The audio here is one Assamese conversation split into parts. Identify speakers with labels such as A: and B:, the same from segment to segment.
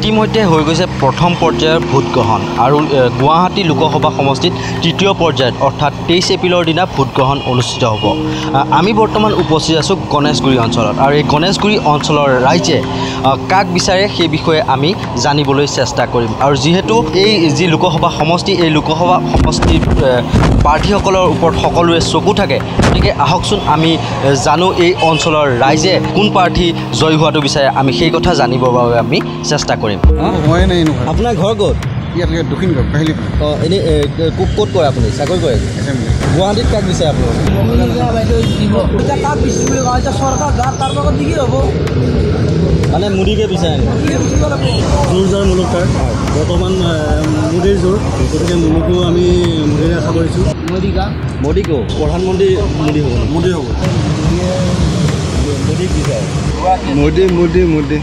A: ইতিমধ্যে হৈ গৈছে প্ৰথম পৰ্যায়ৰ ভোট গ্ৰহণ আৰু গুৱাহাটী লোকসভা সমষ্টিত তৃতীয় পৰ্যায়ত অৰ্থাৎ 23 এপ্ৰিলৰ দিনা ভোট গ্ৰহণ অনুষ্ঠিত হ'ব। আমি বৰ্তমান উপস্থিত আছোঁ গণেশগুৰি অঞ্চলত আৰু এই গণেশগুৰি অঞ্চলৰ ৰাইজে কাক বিচাৰে সেই বিষয়ে আমি জানিবলৈ চেষ্টা কৰিম। আৰু যিহেতু এই যি লোকসভা সমষ্টি এই লোকসভা সমষ্টিৰ প্ৰাৰ্থীসকলৰ ওপৰত সকলোৰে চকু থাকে, গতিকে আহকচোন আমি জানো এই অঞ্চলৰ ৰাইজে কোন প্ৰাৰ্থী জয় হোৱাটো বিচাৰে, আমি সেই কথা জানিবৰ বাবে আমি চেষ্টা কৰিম। আপোনাৰ ঘৰ ক'ত?
B: ইয়াত দক্ষিণগড় কাহিলি।
A: এনেই ক'ত কৰে আপুনি? চাকৰি কৰে? গুৱাহাটীত কাক বিচাৰে আপোনালোকে? মানে মোদীকে বিচাৰে জোৰ যাৰ মূলক তাৰ বৰ্তমান মোদীৰ জোৰ, গতিকে মোদীকো আমি মোদীৰে আশা কৰিছোঁ। মোদীকো প্ৰধানমন্ত্ৰী মোদী হ'ব? মোদী হ'ব। মোদীক বিচাৰে? মোদী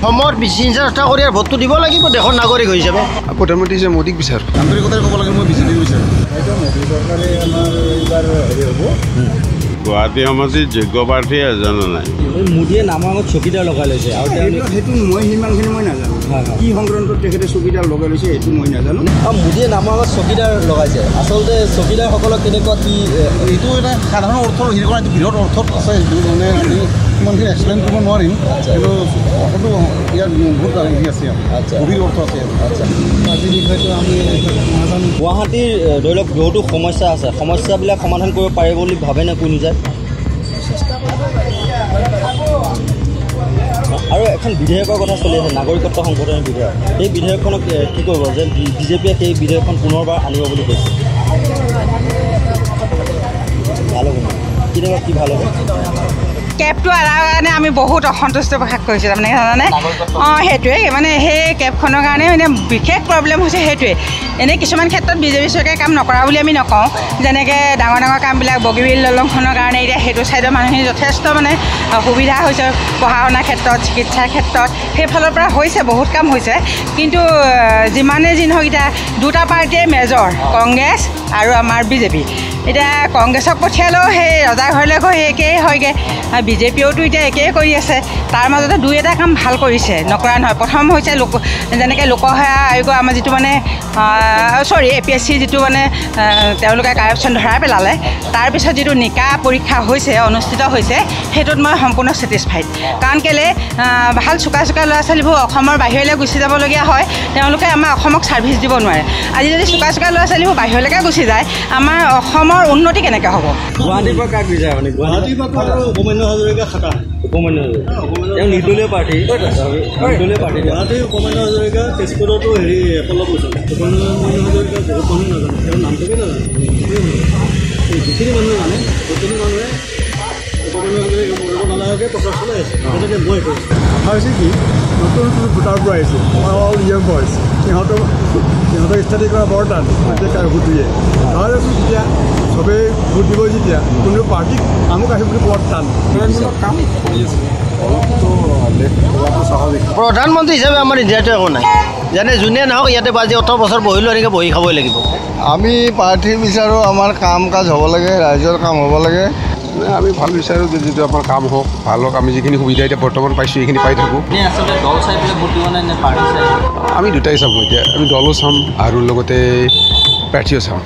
A: সময়ত চিন্তা কৰি আৰু ভোটটো দিব লাগিব দেশৰ নাগৰিক হিচাপে।
B: প্ৰধানমন্ত্ৰী হিচাপে মোদীক বিচাৰোঁ। আন্তৰিকতাৰে ক'ব লাগে মই বিজেপিক বিচাৰোঁ। মোদী চৰকাৰে আমাৰ এইবাৰ হেৰি হ'ব।
C: গুৱাহাটী সমষ্টিত যোগ্য প্ৰাৰ্থী এজনো নাই।
A: মোদীয়ে নামৰ আগত চকীদাৰ লগাই লৈছে আৰু
B: সেইটো মই সিমানখিনি মই নাজানো। কি সংক্ৰান্তত তেখেতে চকীদাৰ লগাই লৈছে সেইটো মই নাজানো।
A: মোদীয়ে নামৰ আগত চকীদাৰ লগাইছে, আচলতে চকীদাৰসকলক কেনেকুৱা কি
B: এইটো এটা সাধাৰণ অৰ্থৰ হেৰি কৰা বৃহৎ অৰ্থত আছে, সেইটো মানে সিমানখিনি এক্সপ্লেইন কৰিব নোৱাৰিম, কিন্তু অৰ্থটো ইয়াত বহুত হেৰি আছে, গভীৰ অৰ্থ আছে। আজিৰ বিষয়টো আমি নাজানো।
A: গুৱাহাটীৰ ধৰি লওক বহুতো সমস্যা আছে, সমস্যাবিলাক সমাধান কৰিব পাৰে বুলি ভাবেনে কোনো যায়? আৰু এখন বিধেয়কৰ কথা চলি আছে, নাগৰিকত্ব সংশোধনী বিধেয়ক। সেই বিধেয়কখনক কি কৰিব যে বিজেপিয়ে সেই বিধেয়কখন পুনৰবাৰ আনিব বুলি কৈছে? ভাল হ'ব কেতিয়াবা কি ভাল হ'ব?
D: কেবটো অনাৰ কাৰণে আমি বহুত অসন্তুষ্ট প্ৰকাশ কৰিছোঁ, তাৰমানে জানানে? সেইটোৱে মানে সেই কেবখনৰ কাৰণে মানে বিশেষ প্ৰব্লেম হৈছে সেইটোৱে। এনেই কিছুমান ক্ষেত্ৰত বিজেপি চৰকাৰে কাম নকৰা বুলি আমি নকওঁ, যেনেকৈ ডাঙৰ ডাঙৰ কামবিলাক বগীবিল দলংখনৰ কাৰণে এতিয়া সেইটো ছাইডৰ মানুহখিনি যথেষ্ট মানে সুবিধা হৈছে, পঢ়া শুনাৰ ক্ষেত্ৰত, চিকিৎসাৰ ক্ষেত্ৰত, সেইফালৰ পৰা হৈছে বহুত কাম হৈছে। কিন্তু যিমানে যি নহওক এতিয়া দুটা পাৰ্টীয়ে মেজৰ, কংগ্ৰেছ আৰু আমাৰ বিজেপি। এতিয়া কংগ্ৰেছক পঠিয়ালেও সেই ৰজা ঘৰলৈ গৈ একেই হয়গৈ, বিজেপিয়েওতো এতিয়া একেই কৰি আছে। তাৰ মাজতে দুই এটা কাম ভাল কৰিছে, নকৰা নহয়। প্ৰথম হৈছে যেনেকৈ লোকসেৱা আয়োগৰ আমাৰ যিটো মানে APSC যিটো মানে তেওঁলোকে কাৰাপশ্যন ধৰাই পেলালে, তাৰপিছত যিটো নিকা পৰীক্ষা হৈছে অনুষ্ঠিত হৈছে, সেইটোত মই সম্পূৰ্ণ ছেটিছফাইড। কাৰণ কেলৈ ভাল চোকা চোকা ল'ৰা ছোৱালীবোৰ অসমৰ বাহিৰলৈ গুচি যাবলগীয়া হয়, তেওঁলোকে আমাৰ অসমক ছাৰ্ভিচ দিব নোৱাৰে। আজি যদি চোকা চোকা ল'ৰা ছোৱালীবোৰ বাহিৰলৈকে গুচি যায়, আমাৰ অসমৰ উন্নতি কেনেকৈ হ'ব?
A: গুৱাহাটীৰ পৰা কাক বিচাৰে মানে? গুৱাহাটীৰ পৰা উপমান্য হাজৰিকা খাটা। উপমান্য হাজৰিকা তেওঁ নিৰ্দলীয় প্ৰাৰ্থী। গুৱাহাটীৰ উপমান্য হাজৰিকা, তেজপুৰতো হেৰি একলগ গৈছে। উপমান্য হাজৰিকা বহুত মানুহ নাজানে, তেওঁৰ নামটোকে নাজানে। যিখিনি মানুহে জানে সেইখিনি মানুহে উপমান্য হাজৰিকা কৰিব নালাগে প্ৰচাৰ চলাই আছে, গতিকে মই কৈছোঁ।
B: কথা হৈছে কি, নতুন নতুন ভোটাৰ পৰা আহিছে, অল ইয়ং বয়জ, সিহঁতক ষ্টাডি কৰা বৰ টান, এতিয়া ভোট দিয়ে। ভাবিছোঁ যেতিয়া চবেই ভোট দিব, যেতিয়া কোনো পাৰ্টীক আমুক আহিব বুলি বৰ টান কাম কৰি আছে।
E: প্ৰধানমন্ত্ৰী হিচাপে আমাৰ ইণ্ডিয়াটো একো নাই, যেনে যোনে নহওক ইয়াতে বাজি 18 বছৰ বহিলোঁ, এনেকৈ বহি খাবই লাগিব।
B: আমি প্ৰাৰ্থী বিচাৰোঁ আমাৰ কাম কাজ হ'ব লাগে, ৰাইজৰ কাম হ'ব লাগে। আমি ভাল বিচাৰোঁ যে যিটো আমাৰ কাম হওক, ভাল হওক। আমি যিখিনি সুবিধা এতিয়া বৰ্তমান পাইছোঁ সেইখিনি পাই থাকোঁ।
A: আচলতে দল চাই পেলাই ভোট দিব নে পাৰ্টি চাই?
B: আমি দুটাই চাম এতিয়া, আমি দলো চাম আৰু লগতে প্ৰাৰ্থীও চাম।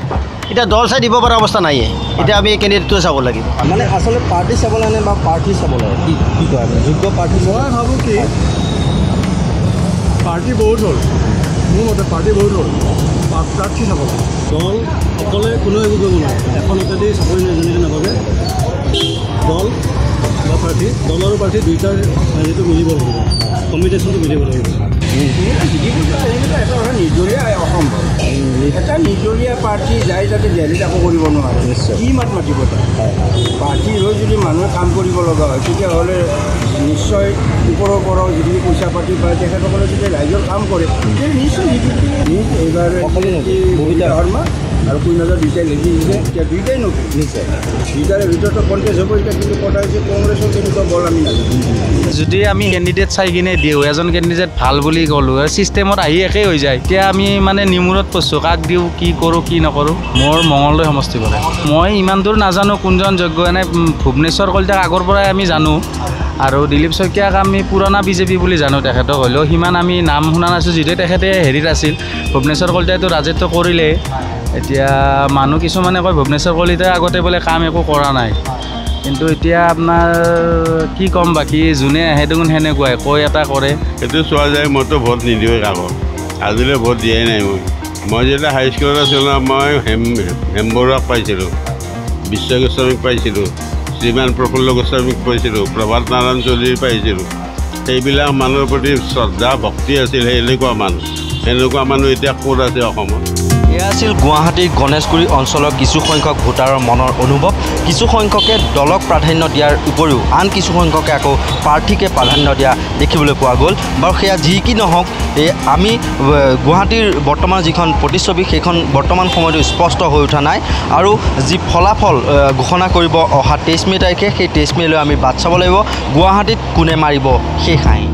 E: এতিয়া দল চাই দিব পৰা অৱস্থা নাইয়ে, এতিয়া আমি কেণ্ডিডেটটোৱে চাব লাগিব।
A: মানে আচলতে পাৰ্টি চাব লাগে বা প্ৰাৰ্থী চাব লাগে, কি কয় আপুনি? যোগ্য প্ৰাৰ্থী?
B: মই ভাবোঁ কি পাৰ্টি বহুত হ'ল, মোৰ মতে পাৰ্টি বহুত হ'ল, প্ৰাৰ্থী চাব লাগে।
A: দল অকলে কোনেও একো কৰিব নোৱাৰে, এখনতে চাকৰি যেনেকৈ নাভাবে। দল বা প্ৰাৰ্থী, দল আৰু প্ৰাৰ্থী দুইটাৰ যিটো মিলিব লাগিব, কম্বিনেশ্যনটো মিলিব লাগিব।
B: নিজৰীয়া অসম্ভৱ, এটা নিজৰীয়া প্ৰাৰ্থী যাই যাতে দিল্লীত আকৌ কৰিব নোৱাৰে, কি মাত মাতিব তাত? প্ৰাৰ্থী হৈ যদি মানুহে কাম কৰিব লগা হয়, তেতিয়াহ'লে নিশ্চয় ওপৰৰ পৰাও যিখিনি পইচা পাতি পায় তেখেতসকলে যদি ৰাইজৰ কাম কৰে, তেতিয়া নিশ্চয় এইবাৰ ববিতা শৰ্মা আৰু কুইনাজৰ দুইটাই লেগি দিছে, এতিয়া দুইটাই নকৰে নিশ্চয়, দুইটাৰে ভিতৰতো কণ্টেষ্ট হ'ব। এতিয়া কিন্তু কথা হৈছে কংগ্ৰেছৰ কেনেকুৱা বল আমি নাজানো।
F: যদি আমি কেণ্ডিডেট চাই কিনে দিওঁ, এজন কেণ্ডিডেট ভাল বুলি ক'লোঁ, ছিষ্টেমত আহি একেই হৈ যায়, এতিয়া আমি মানে নিমূৰত পৰছোঁ, কাক দিওঁ, কি কৰোঁ কি নকৰোঁ। মোৰ মঙলদৈ সমষ্টি পৰে, মই ইমান দূৰ নাজানো কোনজন যোগ্য। এনে ভুৱনেশ্বৰ কলিতাক আগৰ পৰাই আমি জানো, আৰু দিলীপ শইকীয়াক আমি পুৰণা বিজেপি বুলি জানো তেখেতক, হ'লেও সিমান আমি নাম শুনা নাছোঁ যিহেতু তেখেতে হেৰিত আছিল। ভুৱনেশ্বৰ কলিতাইতো ৰাজত্ব কৰিলেই। এতিয়া মানুহ কিছুমানে কয় ভুৱনেশ্বৰ কলিতাই আগতে বোলে কাম একো কৰা নাই, কিন্তু এতিয়া আপোনাৰ কি ক'ম, বাকী যোনে আহে দেখোন সেনেকুৱাই কৈ এটা কৰে।
C: সেইটো চোৱা যায়। মইতো ভোট নিদিওঁৱে কাকো, আজিলৈ ভোট দিয়াই নাই। মই যেতিয়া হাইস্কুলত আছিলোঁ মই হেম বৰুৱাক পাইছিলোঁ, বিশ্ব গোস্বামীক পাইছিলোঁ, শ্ৰীমান প্ৰফুল্ল গোস্বামীক পাইছিলোঁ, প্ৰভাত নাৰায়ণ চৌধুৰীক পাইছিলোঁ। সেইবিলাক মানুহৰ প্ৰতি শ্ৰদ্ধা ভক্তি আছিল। সেনেকুৱা মানুহ এতিয়া ক'ত আছে অসমত?
A: এয়া আছিল গুৱাহাটীৰ গণেশগুৰি অঞ্চলৰ কিছু সংখ্যক ভোটাৰৰ মনৰ অনুভৱ। কিছু সংখ্যকে দলক প্ৰাধান্য দিয়াৰ উপৰিও আন কিছু সংখ্যকে আকৌ প্ৰাৰ্থীকে প্ৰাধান্য দিয়া দেখিবলৈ পোৱা গ'ল। বাৰু সেয়া যি কি নহওক, আমি গুৱাহাটীৰ বৰ্তমান যিখন প্ৰতিচ্ছবি সেইখন বৰ্তমান সময়তো স্পষ্ট হৈ উঠা নাই। আৰু যি ফলাফল ঘোষণা কৰিব অহা 23 মে' তাৰিখে, সেই 23 মে'লৈ আমি বাট চাব লাগিব। গুৱাহাটীত কোনে মাৰিব সেই হাঁহি।